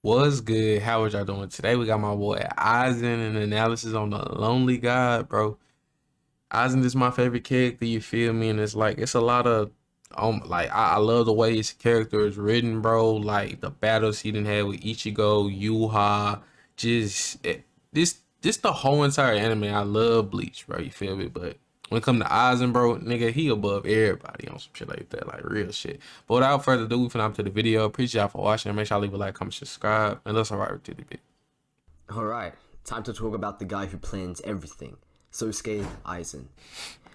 What's good? How was y'all doing today? We got my boy Aizen and analysis on the Lonely God, bro. Aizen is my favorite character, you feel me? And it's like it's a lot of like I love the way his character is written, bro. Like the battles he didn't have with Ichigo, Yuha, just this the whole entire anime. I love Bleach, bro. You feel me? But when it come to Aizen, bro, nigga, he above everybody on some shit like that, like real shit. But without further ado, we finna hop to the video. Appreciate y'all for watching. Make sure y'all leave a like, comment, subscribe, and let's alright to the video. Alright, time to talk about the guy who plans everything. Sosuke Aizen.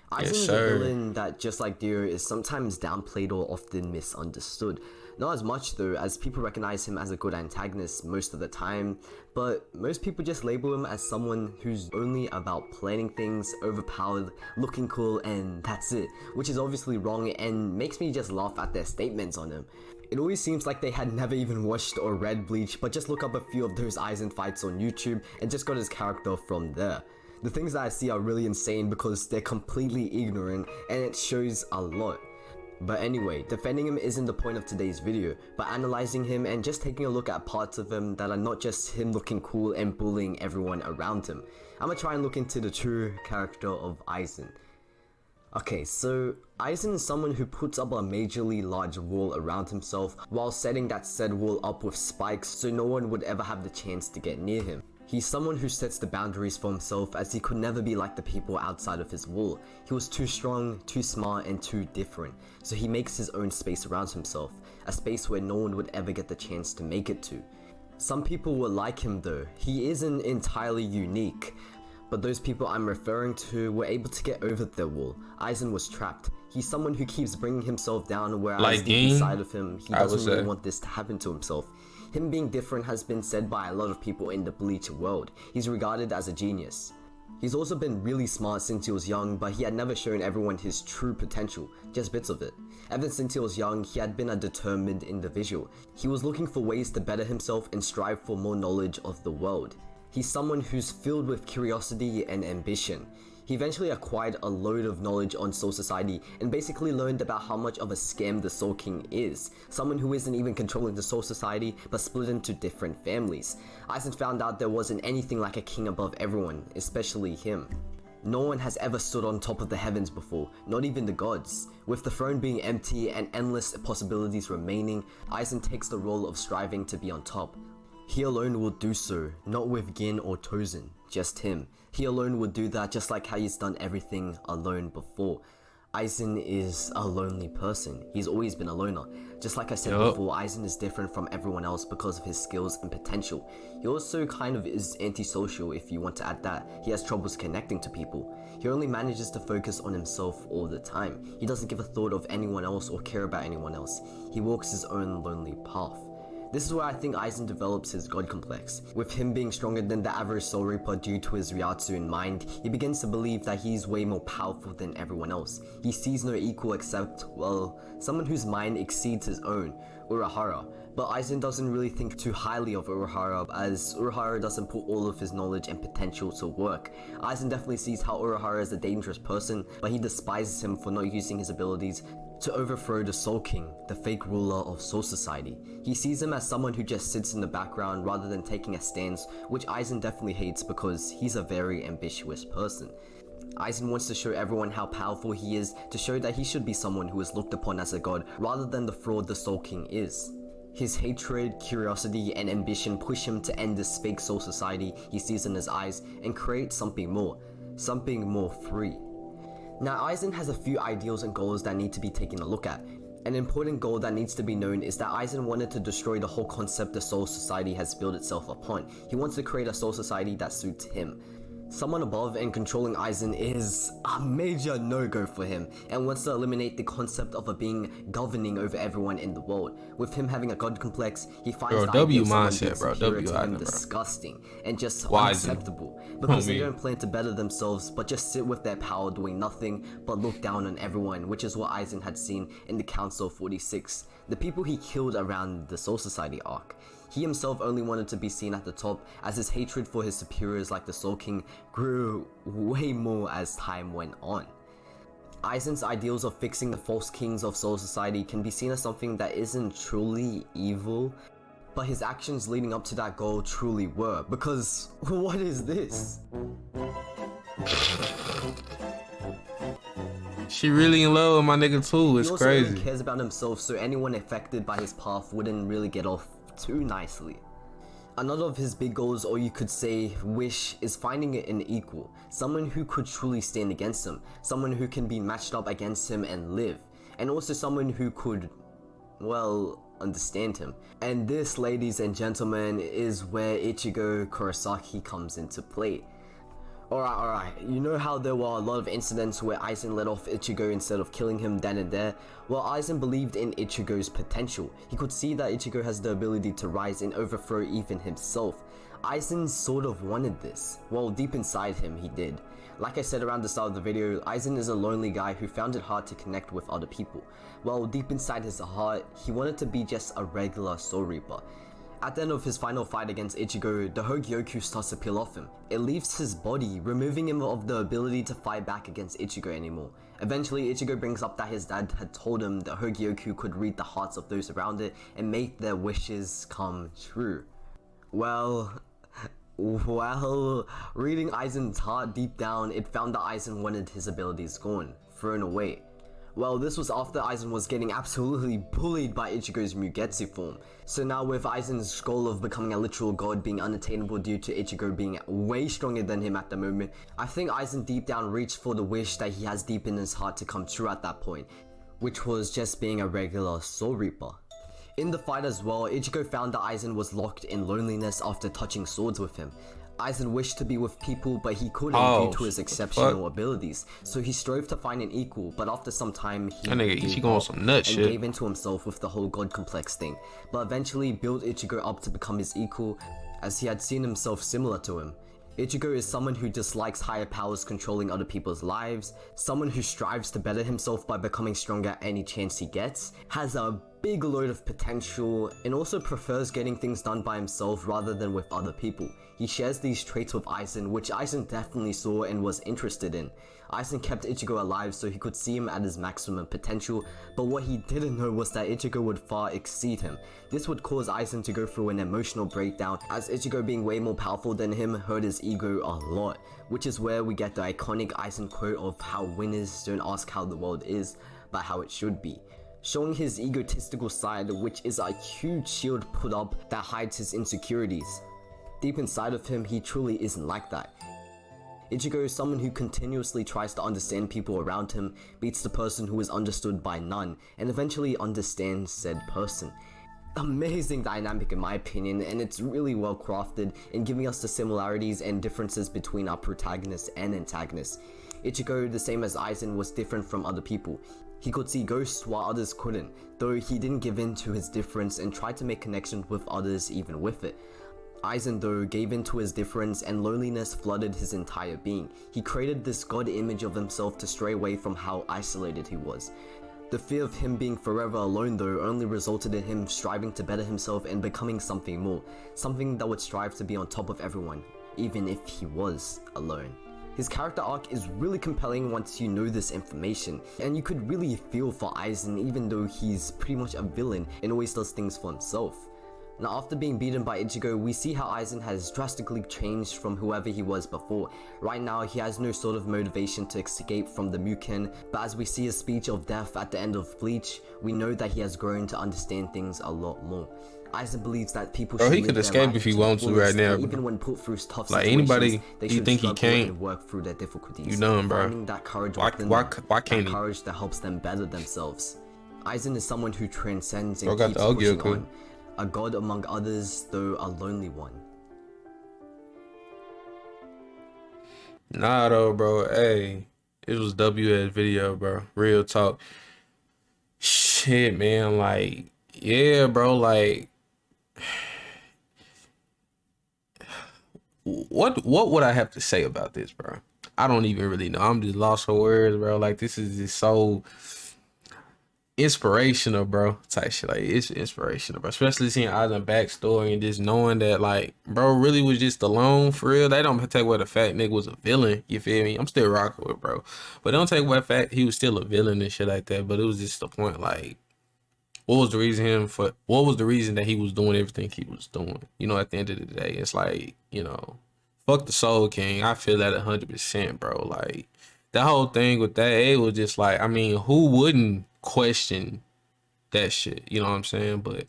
Aizen Yes, is a sir. villain that, just like Dio, is sometimes downplayed or often misunderstood. Not as much though, as people recognize him as a good antagonist most of the time, but most people just label him as someone who's only about planning things, overpowered, looking cool, and that's it, which is obviously wrong and makes me just laugh at their statements on him. It always seems like they had never even watched or read Bleach, but just look up a few of those Aizen fights on YouTube and just got his character from there. The things that I see are really insane because they're completely ignorant and it shows a lot. But anyway, defending him isn't the point of today's video, but analyzing him and just taking a look at parts of him that are not just him looking cool and bullying everyone around him. I'ma try and look into the true character of Aizen. Okay, so Aizen is someone who puts up a majorly large wall around himself while setting that said wall up with spikes so no one would ever have the chance to get near him. He's someone who sets the boundaries for himself as he could never be like the people outside of his wall. He was too strong, too smart, and too different, so he makes his own space around himself, a space where no one would ever get the chance to make it to. Some people will like him though, he isn't entirely unique, but those people I'm referring to were able to get over their wall. Aizen was trapped. He's someone who keeps bringing himself down, whereas Like deep Ging, inside of him, he I would doesn't really say. want this to happen to himself. Him being different has been said by a lot of people in the Bleach world. He's regarded as a genius. He's also been really smart since he was young, but he had never shown everyone his true potential, just bits of it. Ever since he was young, he had been a determined individual. He was looking for ways to better himself and strive for more knowledge of the world. He's someone who's filled with curiosity and ambition. He eventually acquired a load of knowledge on Soul Society and basically learned about how much of a scam the Soul King is. Someone who isn't even controlling the Soul Society but split into different families. Aizen found out there wasn't anything like a king above everyone, especially him. No one has ever stood on top of the heavens before, not even the gods. With the throne being empty and endless possibilities remaining, Aizen takes the role of striving to be on top. He alone will do so, not with Gin or Tozen, just him. He alone would do that just like how he's done everything alone before. Aizen is a lonely person. He's always been a loner. Just like I said before, Aizen is different from everyone else because of his skills and potential. He also kind of is antisocial if you want to add that. He has troubles connecting to people. He only manages to focus on himself all the time. He doesn't give a thought of anyone else or care about anyone else. He walks his own lonely path. This is where I think Aizen develops his god complex. With him being stronger than the average Soul Reaper due to his Ryatsu in mind, he begins to believe that he's way more powerful than everyone else. He sees no equal except, well, someone whose mind exceeds his own, Urahara. But Aizen doesn't really think too highly of Urahara, as Urahara doesn't put all of his knowledge and potential to work. Aizen definitely sees how Urahara is a dangerous person, but he despises him for not using his abilities to overthrow the Soul King, the fake ruler of Soul Society. He sees him as someone who just sits in the background rather than taking a stance, which Aizen definitely hates because he's a very ambitious person. Aizen wants to show everyone how powerful he is, to show that he should be someone who is looked upon as a god rather than the fraud the Soul King is. His hatred, curiosity, and ambition push him to end this fake Soul Society he sees in his eyes and create something more free. Now Aizen has a few ideals and goals that need to be taken a look at. An important goal that needs to be known is that Aizen wanted to destroy the whole concept the Soul Society has built itself upon. He wants to create a Soul Society that suits him. Someone above and controlling Aizen is a major no-go for him and wants to eliminate the concept of a being governing over everyone in the world. With him having a god complex, he finds the idea of someone being superior to him disgusting and just unacceptable because they don't plan to better themselves but just sit with their power doing nothing but look down on everyone, which is what Aizen had seen in the Council of 46, the people he killed around the Soul Society arc. He himself only wanted to be seen at the top, as his hatred for his superiors like the Soul King grew way more as time went on. Aizen's ideals of fixing the false kings of Soul Society can be seen as something that isn't truly evil, But his actions leading up to that goal truly were, because what is this? She really in love with my nigga too. It's He also only crazy. cares about himself, so anyone affected by his path wouldn't really get off too nicely. Another of his big goals, or you could say wish, is finding an equal. Someone who could truly stand against him. Someone who can be matched up against him and live. And also someone who could, well, understand him. And this, ladies and gentlemen, is where Ichigo Kurosaki comes into play. Alright, you know how there were a lot of incidents where Aizen let off Ichigo instead of killing him then and there? Well, Aizen believed in Ichigo's potential. He could see that Ichigo has the ability to rise and overthrow even himself. Aizen sort of wanted this. Well, deep inside him, he did. Like I said around the start of the video, Aizen is a lonely guy who found it hard to connect with other people. Well, deep inside his heart, he wanted to be just a regular Soul Reaper. At the end of his final fight against Ichigo, the Hogyoku starts to peel off him. It leaves his body, removing him of the ability to fight back against Ichigo anymore. Eventually, Ichigo brings up that his dad had told him that Hogyoku could read the hearts of those around it and make their wishes come true. Well, reading Aizen's heart deep down, it found that Aizen wanted his abilities gone, thrown away. Well, this was after Aizen was getting absolutely bullied by Ichigo's Mugetsu form. So now with Aizen's goal of becoming a literal god being unattainable due to Ichigo being way stronger than him at the moment, I think Aizen deep down reached for the wish that he has deep in his heart to come true at that point, which was just being a regular Soul Reaper. In the fight as well, Ichigo found that Aizen was locked in loneliness after touching swords with him. Aizen wished to be with people, but he couldn't due to his exceptional abilities, so he strove to find an equal, but after some time he gave up some nut and shit. gave into himself with the whole god complex thing, but eventually built Ichigo up to become his equal, as he had seen himself similar to him. Ichigo is someone who dislikes higher powers controlling other people's lives, someone who strives to better himself by becoming stronger any chance he gets, has a big load of potential, and also prefers getting things done by himself rather than with other people. He shares these traits with Aizen, which Aizen definitely saw and was interested in. Aizen kept Ichigo alive so he could see him at his maximum potential, but what he didn't know was that Ichigo would far exceed him. This would cause Aizen to go through an emotional breakdown, as Ichigo being way more powerful than him hurt his ego a lot, which is where we get the iconic Aizen quote of how winners don't ask how the world is, but how it should be, showing his egotistical side, which is a huge shield put up that hides his insecurities. Deep inside of him, he truly isn't like that. Ichigo is someone who continuously tries to understand people around him, beats the person who is understood by none, and eventually understands said person. Amazing dynamic in my opinion, and it's really well crafted in giving us the similarities and differences between our protagonist and antagonist. Ichigo, the same as Aizen, was different from other people. He could see ghosts while others couldn't, though he didn't give in to his difference and tried to make connections with others even with it. Aizen though gave in to his difference and loneliness flooded his entire being. He created this god image of himself to stray away from how isolated he was. The fear of him being forever alone though only resulted in him striving to better himself and becoming something more, something that would strive to be on top of everyone, even if he was alone. His character arc is really compelling once you know this information, and you could really feel for Aizen even though he's pretty much a villain and always does things for himself. Now after being beaten by Ichigo, we see how Aizen has drastically changed from whoever he was before. Right now he has no sort of motivation to escape from the Muken, but as we see his speech of death at the end of Bleach, we know that he has grown to understand things a lot more. Aizen believes that people should he could escape if he wants to right now, even when put through tough like situations, anybody, they you should think he struggle can't? and work through their difficulties. You know him, bro. Finding that courage Why within can't them, he? courage that helps them better themselves. Aizen is someone who transcends and Bro got keeps the pushing Hogyoku. on. A god among others, though a lonely one. Nah, though, bro. Hey, it was WS video, bro. Real talk. Shit, man. Like, yeah, bro. Like, what would I have to say about this, bro? I don't even really know. I'm just lost for words, bro. Like, this is just so inspirational, bro. Type shit. Like, it's inspirational, bro. Especially seeing Aizen's backstory and just knowing that, like, bro really was just alone for real. They don't take away the fact nigga was a villain. You feel me? I'm still rocking with bro, but don't take away the fact he was still a villain and shit like that. But it was just the point, like, what was the reason that he was doing everything he was doing? You know, at the end of the day, it's like, you know, fuck the Soul King. I feel that 100%, bro. Like that whole thing with that, it was just like, I mean, who wouldn't question that shit? You know what I'm saying? But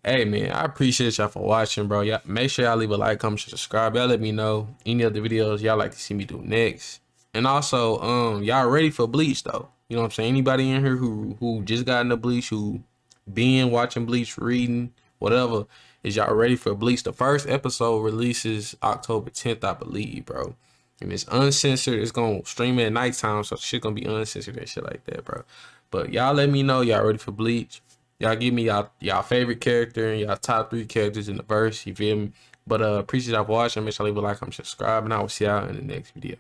hey man, I appreciate y'all for watching, bro. Y'all make sure y'all leave a like, comment, subscribe. Y'all let me know any other videos y'all like to see me do next. And also, y'all ready for Bleach though? You know what I'm saying? Anybody in here who just got into Bleach, who been watching Bleach, reading, whatever, is y'all ready for Bleach? The first episode releases October 10th, I believe, bro. And it's uncensored. It's gonna stream at nighttime, so shit gonna be uncensored and shit like that, bro. But y'all let me know y'all ready for Bleach. Y'all give me y'all favorite character and y'all top 3 characters in the verse. You feel me? But appreciate y'all for watching. Make sure you leave a like, comment, subscribe, and I will see y'all in the next video.